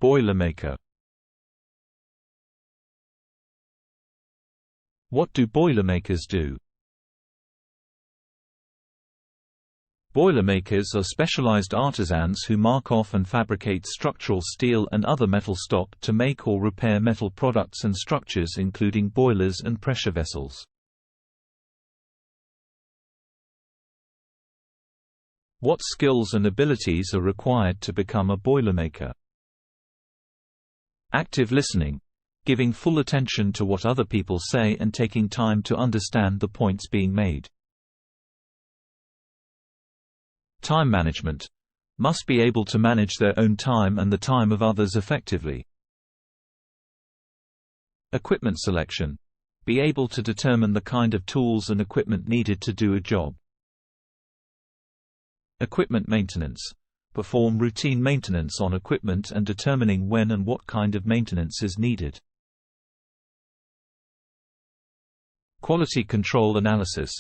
Boilermaker. What do Boilermakers do? Boilermakers are specialized artisans who mark off and fabricate structural steel and other metal stock to make or repair metal products and structures, including boilers and pressure vessels. What skills and abilities are required to become a Boilermaker? Active listening, giving full attention to what other people say and taking time to understand the points being made. Time management, must be able to manage their own time and the time of others effectively. Equipment selection, be able to determine the kind of tools and equipment needed to do a job. Equipment maintenance, perform routine maintenance on equipment and determining when and what kind of maintenance is needed. Quality control analysis,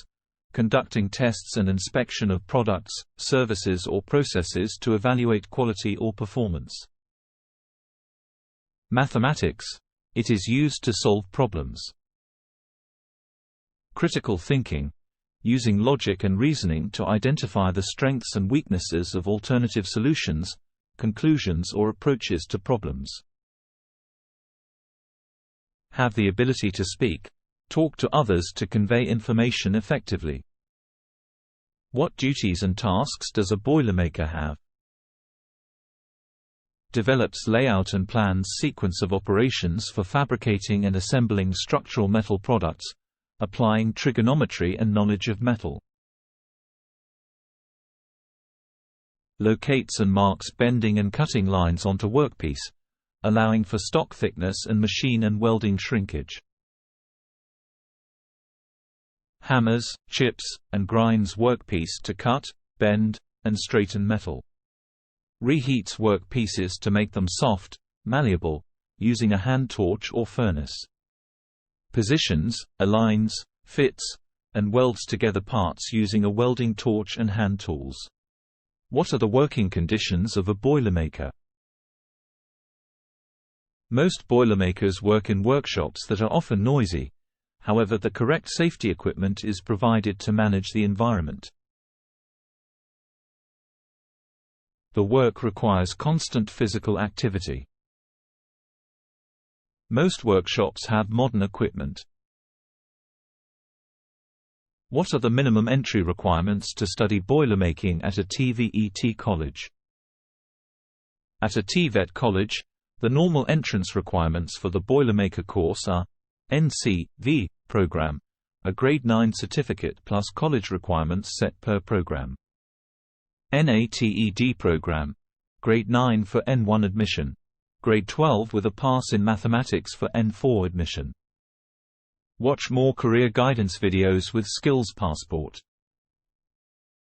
conducting tests and inspection of products, services or processes to evaluate quality or performance. Mathematics, it is used to solve problems. Critical thinking, using logic and reasoning to identify the strengths and weaknesses of alternative solutions, conclusions or approaches to problems. Have the ability to speak. Talk to others to convey information effectively. What duties and tasks does a Boilermaker have? Develops layout and plans sequence of operations for fabricating and assembling structural metal products, applying trigonometry and knowledge of metal. Locates and marks bending and cutting lines onto workpiece, allowing for stock thickness and machine and welding shrinkage. Hammers, chips, and grinds workpiece to cut, bend, and straighten metal. Reheats workpieces to make them soft, malleable, using a hand torch or furnace. Positions, aligns, fits, and welds together parts using a welding torch and hand tools. What are the working conditions of a Boilermaker? Most Boilermakers work in workshops that are often noisy. However, the correct safety equipment is provided to manage the environment. The work requires constant physical activity. Most workshops have modern equipment. What are the minimum entry requirements to study boilermaking at a TVET college? At a TVET college, the normal entrance requirements for the Boilermaker course are NC.V. program, a grade 9 certificate plus college requirements set per program. NATED program, grade 9 for N1 admission, grade 12 with a pass in mathematics for N4 admission. Watch more career guidance videos with SkillsPassport.